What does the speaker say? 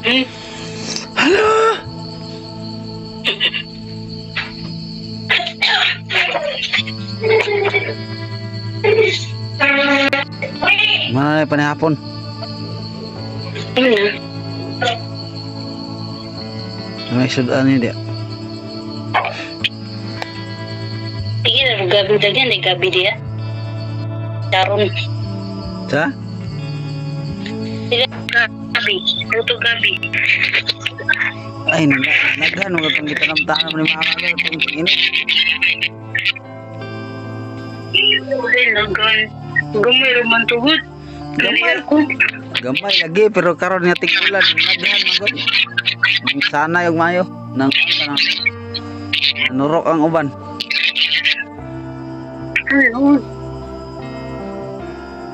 Hala! Mana na panihapon? May sudan niya dia. Sige na gabi dagyan ay gabi dia. Daron. Sa? Sila gabi, tuto gabi. Ay, naghan mo itong gitanam-tanam ni mama ko itong init. Gamay naman tugod. Gamay. Gamay lagi, pero karon nga tigulan, naghan magod. Sana yung mayo nang nurok ang uban. Ano?